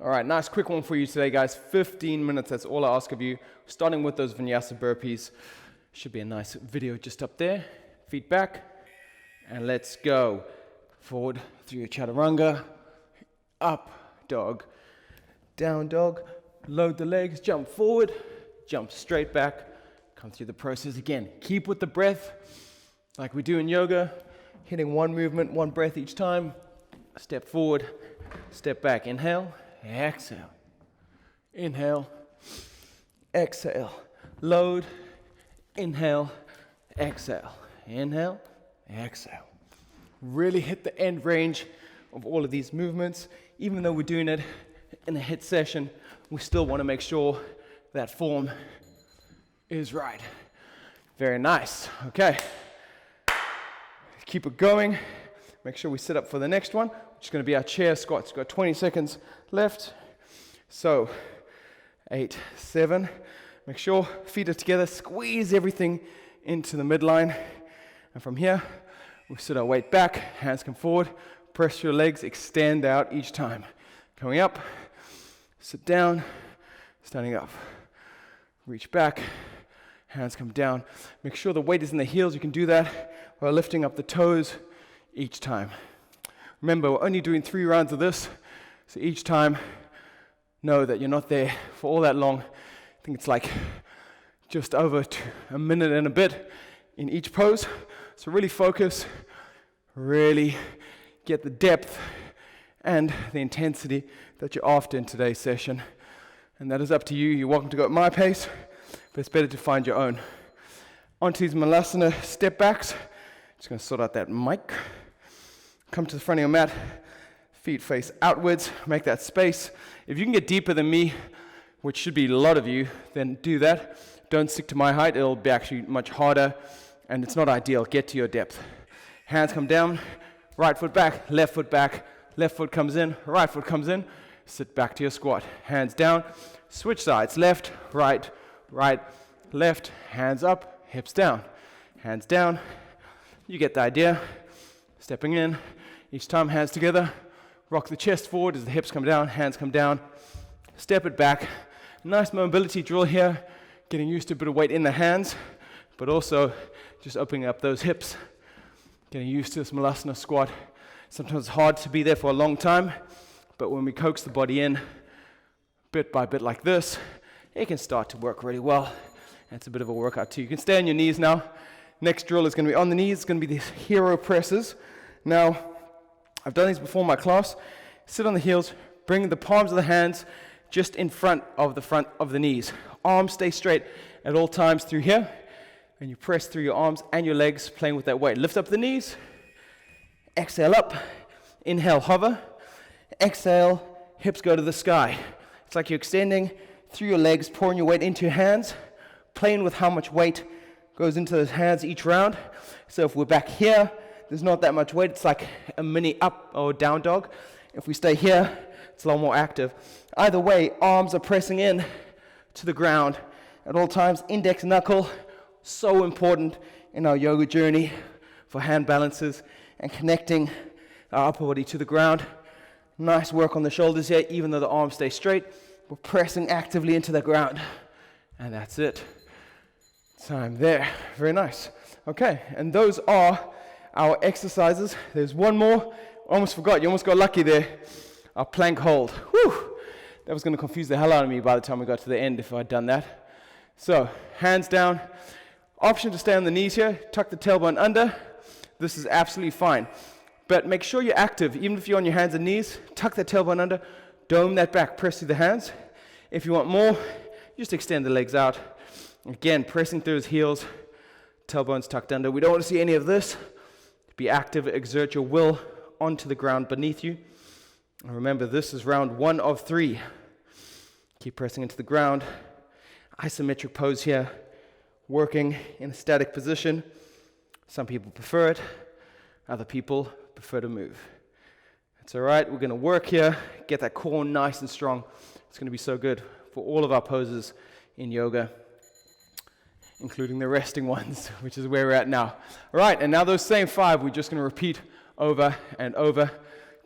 All right, nice quick one for you today, guys. 15 minutes, that's all I ask of you. Starting with those vinyasa burpees. Should be a nice video just up there. Feet back, and let's go. Forward through your chaturanga, up dog, down dog, load the legs, jump forward, jump straight back, come through the process again. Keep with the breath, like we do in yoga, hitting one movement, one breath each time. Step forward, step back, inhale, exhale, inhale, exhale, load, inhale, exhale, inhale, exhale. Really hit the end range of all of these movements. Even though we're doing it in a HIIT session, we still want to make sure that form is right. Very nice. Okay. Keep it going. Make sure we sit up for the next one, which is going to be our chair squats. We've got 20 seconds left. So, 8, 7. Make sure feet are together. Squeeze everything into the midline. And from here, we sit our weight back. Hands come forward. Press your legs. Extend out each time. Coming up. Sit down. Standing up. Reach back. Hands come down. Make sure the weight is in the heels. You can do that while lifting up the toes each time. Remember, we're only doing 3 rounds of this, so each time, know that you're not there for all that long. I think it's like just over a minute and a bit in each pose. So really focus, really get the depth and the intensity that you're after in today's session. And that is up to you. You're welcome to go at my pace, but it's better to find your own. Onto these Malasana step backs. Just going to sort out that mic. Come to the front of your mat, feet face outwards, make that space. If you can get deeper than me, which should be a lot of you, then do that. Don't stick to my height, it'll be actually much harder, and it's not ideal. Get to your depth. Hands come down, right foot back, left foot comes in, right foot comes in, sit back to your squat. Hands down, switch sides, left, right, left, hands up, hips down. Hands down, you get the idea. Stepping in, each time hands together, rock the chest forward as the hips come down, hands come down, step it back. Nice mobility drill here, getting used to a bit of weight in the hands, but also just opening up those hips, getting used to this Malasana squat. Sometimes it's hard to be there for a long time, but when we coax the body in bit by bit like this, it can start to work really well. And it's a bit of a workout too. You can stay on your knees now. Next drill is going to be on the knees. It's going to be these hero presses. Now, I've done these before in my class. Sit on the heels, bring the palms of the hands just in front of the knees. Arms stay straight at all times through here. And you press through your arms and your legs, playing with that weight. Lift up the knees. Exhale up. Inhale, hover. Exhale, hips go to the sky. It's like you're extending through your legs, pouring your weight into your hands, playing with how much weight goes into those hands each round. So if we're back here, there's not that much weight. It's like a mini up or down dog. If we stay here, it's a lot more active. Either way, arms are pressing in to the ground at all times. Index knuckle, so important in our yoga journey for hand balances and connecting our upper body to the ground. Nice work on the shoulders here, even though the arms stay straight. We're pressing actively into the ground. And that's it. Time there. Very nice. Okay, and those are our exercises. There's one more. Almost forgot. You almost got lucky there. Our plank hold. Whew. That was going to confuse the hell out of me by the time we got to the end if I'd done that. So, hands down. Option to stay on the knees here. Tuck the tailbone under. This is absolutely fine. But make sure you're active. Even if you're on your hands and knees, tuck that tailbone under. Dome that back. Press through the hands. If you want more, just extend the legs out. Again, pressing through his heels. Tailbones tucked under. We don't want to see any of this. Be active, exert your will onto the ground beneath you. And remember, this is round 1 of 3. Keep pressing into the ground. Isometric pose here. Working in a static position. Some people prefer it. Other people prefer to move. It's all right. We're going to work here. Get that core nice and strong. It's going to be so good for all of our poses in yoga, including the resting ones, which is where we're at now. All right, and now those same 5, we're just going to repeat over and over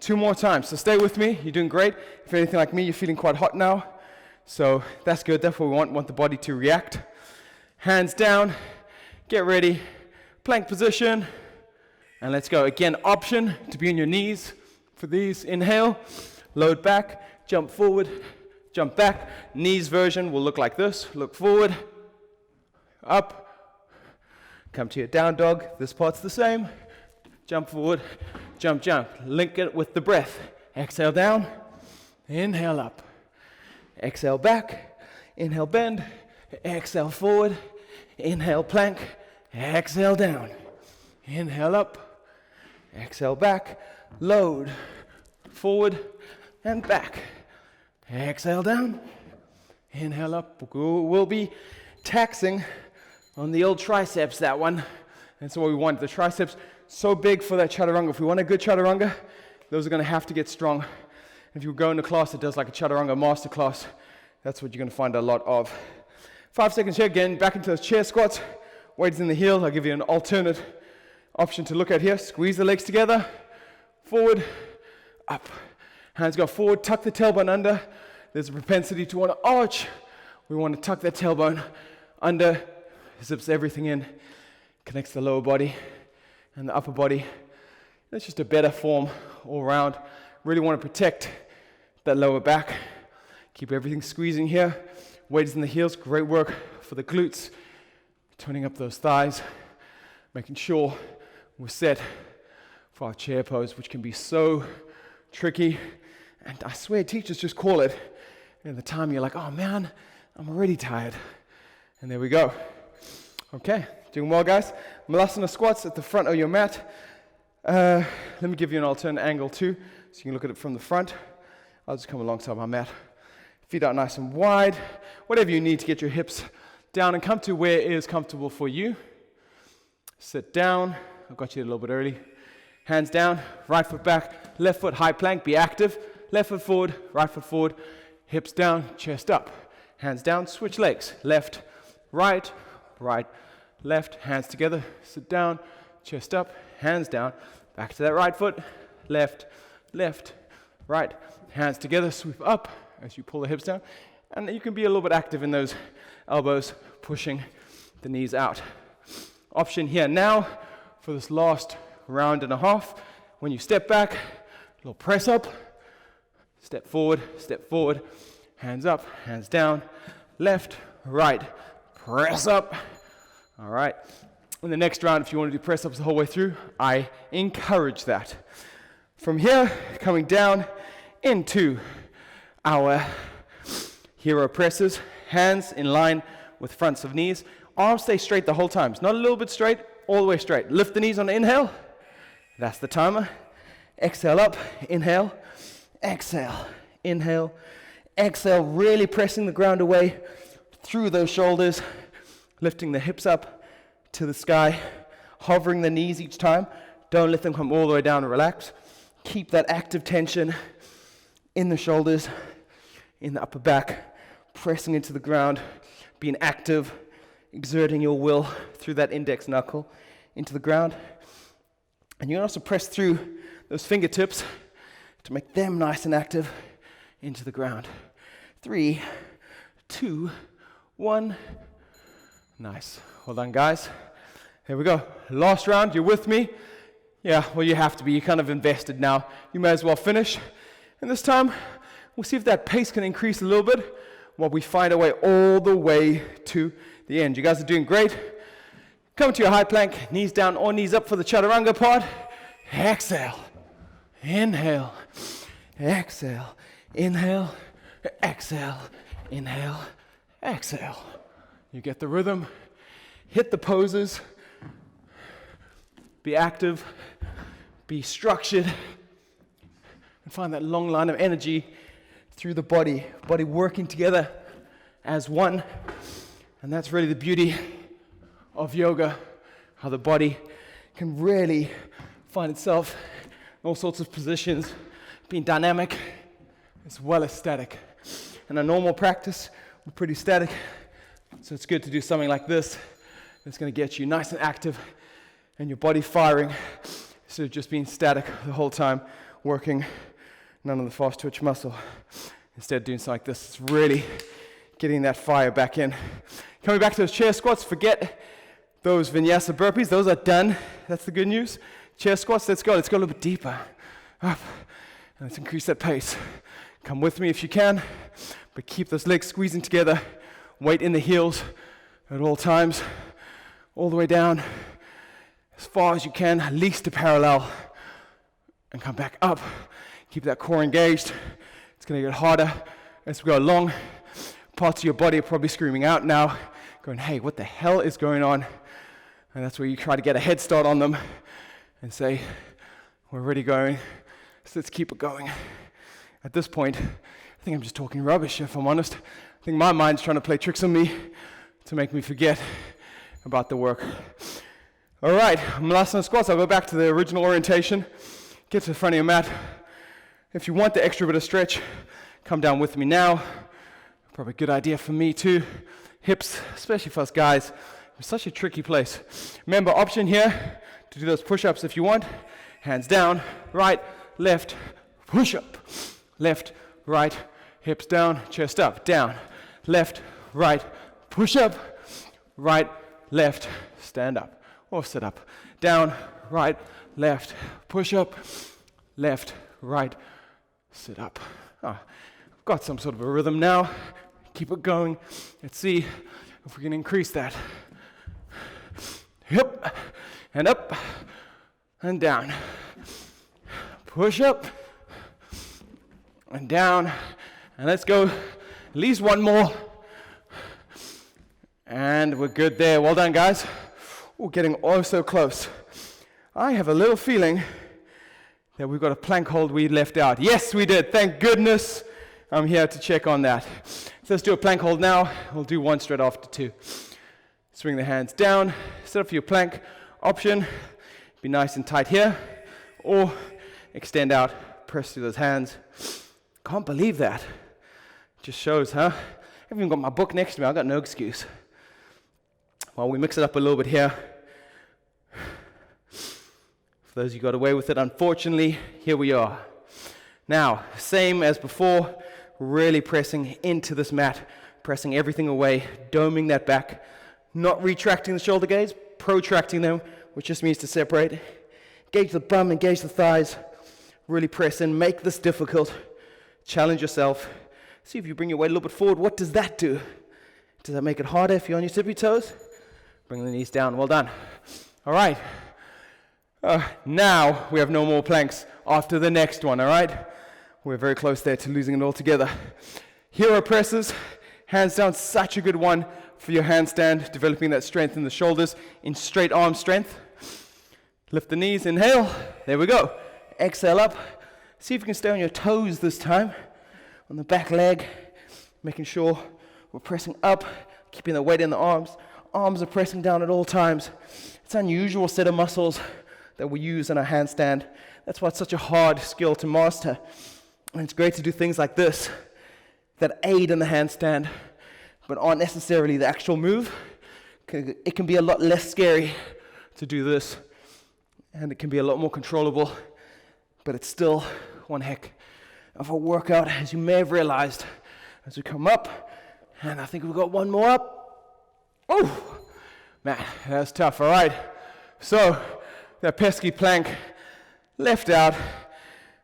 2 more times. So stay with me. You're doing great. If you're anything like me, you're feeling quite hot now. So that's good. That's what we want the body to react. Hands down. Get ready. Plank position. And let's go. Again, option to be on your knees for these. Inhale. Load back. Jump forward. Jump back. Knees version will look like this. Look forward. Up. Come to your down dog. This part's the same. Jump forward. Jump, jump. Link it with the breath. Exhale down. Inhale up. Exhale back. Inhale bend. Exhale forward. Inhale plank. Exhale down. Inhale up. Exhale back. Load. Forward and back. Exhale down. Inhale up. We'll be taxing on the old triceps, that one. That's what we want. The triceps, so big for that chaturanga. If we want a good chaturanga, those are going to have to get strong. If you go into class that does like a chaturanga master class, that's what you're going to find a lot of. 5 seconds here. Again, back into those chair squats. Weights in the heel. I'll give you an alternate option to look at here. Squeeze the legs together. Forward, up. Hands go forward. Tuck the tailbone under. There's a propensity to want to arch. We want to tuck that tailbone under. Zips everything in. Connects the lower body and the upper body. That's just a better form all around. Really want to protect that lower back. Keep everything squeezing here. Weights in the heels, great work for the glutes. Turning up those thighs. Making sure we're set for our chair pose, which can be so tricky. And I swear teachers just call it. And the time you're like, oh man, I'm already tired. And there we go. Okay, doing well, guys. Malasana squats at the front of your mat. Let me give you an alternate angle too, so you can look at it from the front. I'll just come alongside my mat. Feet out nice and wide. Whatever you need to get your hips down and come to where is comfortable for you. Sit down. I got you a little bit early. Hands down, right foot back, left foot high plank, be active. Left foot forward, right foot forward, hips down, chest up. Hands down, switch legs. Left, right, right, left, hands together, sit down, chest up, hands down, back to that right foot, left, left, right, hands together, sweep up as you pull the hips down, and you can be a little bit active in those elbows, pushing the knees out. Option here now for this last round and a half, when you step back, a little press up, step forward, hands up, hands down, left, right, press up. All right. In the next round, if you want to do press ups the whole way through, I encourage that. From here, coming down into our hero presses, hands in line with fronts of knees. Arms stay straight the whole time. It's not a little bit straight, all the way straight. Lift the knees on the inhale. That's the timer. Exhale up, inhale, exhale, inhale, exhale, really pressing the ground away through those shoulders, lifting the hips up to the sky, hovering the knees each time. Don't let them come all the way down and relax. Keep that active tension in the shoulders, in the upper back, pressing into the ground, being active, exerting your will through that index knuckle into the ground. And you can also press through those fingertips to make them nice and active into the ground. 3, 2, 1. Nice. Well done, guys. Here we go. Last round. You're with me? Yeah, well, you have to be. You're kind of invested now. You may as well finish. And this time, we'll see if that pace can increase a little bit while we find our way all the way to the end. You guys are doing great. Come to your high plank, knees down or knees up for the chaturanga part. Exhale. Inhale. Exhale. Inhale. Exhale. Inhale. Exhale. You get the rhythm. Hit the poses. Be active. Be structured. And find that long line of energy through the body. Body working together as one. And that's really the beauty of yoga, how the body can really find itself in all sorts of positions, being dynamic as well as static. In a normal practice, we're pretty static, so it's good to do something like this. It's going to get you nice and active and your body firing instead of just being static the whole time, working none of the fast twitch muscle. Instead, doing something like this, it's really getting that fire back in. Coming back to those chair squats, forget those vinyasa burpees. Those are done. That's the good news. Chair squats, let's go. Let's go a little bit deeper. Up. And let's increase that pace. Come with me if you can, but keep those legs squeezing together. Weight in the heels at all times. All the way down as far as you can, at least to parallel. And come back up. Keep that core engaged. It's going to get harder as we go along. Parts of your body are probably screaming out now, going, hey, what the hell is going on? And that's where you try to get a head start on them and say, we're already going, so let's keep it going. At this point, I think I'm just talking rubbish, if I'm honest. I think my mind's trying to play tricks on me to make me forget about the work. All right, Malasana squats. I'll go back to the original orientation. Get to the front of your mat. If you want the extra bit of stretch, come down with me now. Probably a good idea for me too. Hips, especially for us guys, it's such a tricky place. Remember, option here to do those push-ups if you want. Hands down, right, left, push-up. Left, right, hips down, chest up, down. Left, right, push-up. Right, left, stand up or sit up. Down, right, left, push-up. Left, right, sit up. I've got some sort of a rhythm now. Keep it going. Let's see if we can increase that. Up and up and down. Push up and down. And let's go at least one more. And we're good there. Well done, guys. We're getting oh so close. I have a little feeling that we've got a plank hold we left out. Yes, we did. Thank goodness. I'm here to check on that. So let's do a plank hold now. We'll do one straight after two. Swing the hands down. Set up for your plank option. Be nice and tight here. Or extend out, press through those hands. Can't believe that. Just shows, huh? I've even got my book next to me. I've got no excuse. Well, we mix it up a little bit here. For those who got away with it, unfortunately, here we are. Now, same as before, really pressing into this mat, pressing everything away, doming that back, not retracting the shoulder blades, protracting them, which just means to separate. Engage the bum, engage the thighs, really press in, make this difficult, challenge yourself. See if you bring your weight a little bit forward, what does that do? Does that make it harder if you're on your tippy toes? Bring the knees down, well done. All right, now we have no more planks after the next one, all right? We're very close there to losing it all together. Hero presses, hands down, such a good one for your handstand, developing that strength in the shoulders, in straight arm strength. Lift the knees, inhale, there we go. Exhale up, see if you can stay on your toes this time, on the back leg, making sure we're pressing up, keeping the weight in the arms. Arms are pressing down at all times. It's an unusual set of muscles that we use in our handstand. That's why it's such a hard skill to master. And it's great to do things like this that aid in the handstand, but aren't necessarily the actual move. It can be a lot less scary to do this, and it can be a lot more controllable, but it's still one heck of a workout, as you may have realized as we come up. And I think we've got one more up. Oh, man, that's tough. All right, so that pesky plank left out.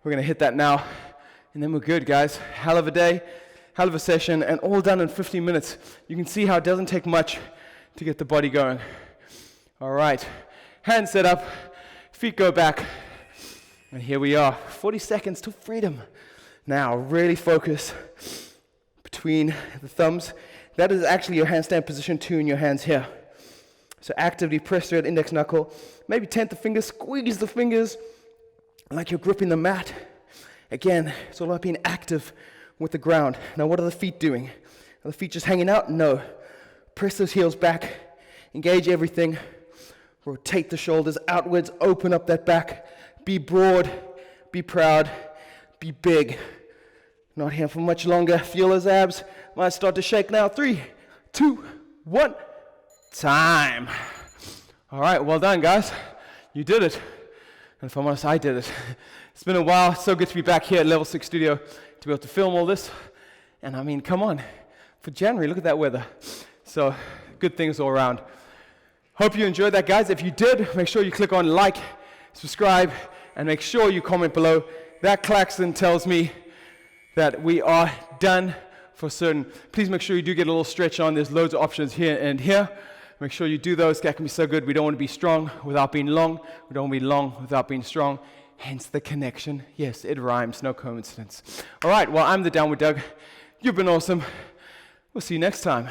We're going to hit that now, and then we're good, guys. Hell of a day, hell of a session, and all done in 15 minutes. You can see how it doesn't take much to get the body going. All right, hands set up, feet go back, and here we are. 40 seconds to freedom. Now, really focus between the thumbs. That is actually your handstand position 2 in your hands here. So actively press through that index knuckle. Maybe tent the fingers, squeeze the fingers like you're gripping the mat. Again, it's all about being active with the ground. Now, what are the feet doing? Are the feet just hanging out? No. Press those heels back. Engage everything. Rotate the shoulders outwards. Open up that back. Be broad. Be proud. Be big. Not here for much longer. Feel those abs. Might start to shake now. 3, 2, 1. Time. All right, well done, guys. You did it. And if I'm honest, I did it. It's been a while. So good to be back here at Level 6 Studio to be able to film all this. And I mean, come on, for January, look at that weather. So good things all around. Hope you enjoyed that, guys. If you did, make sure you click on like, subscribe, and make sure you comment below. That klaxon tells me that we are done for certain. Please make sure you do get a little stretch on. There's loads of options here and here. Make sure you do those. That can be so good. We don't want to be strong without being long. We don't want to be long without being strong. Hence the connection. Yes, it rhymes. No coincidence. All right. Well, I'm the Downward Doug. You've been awesome. We'll see you next time.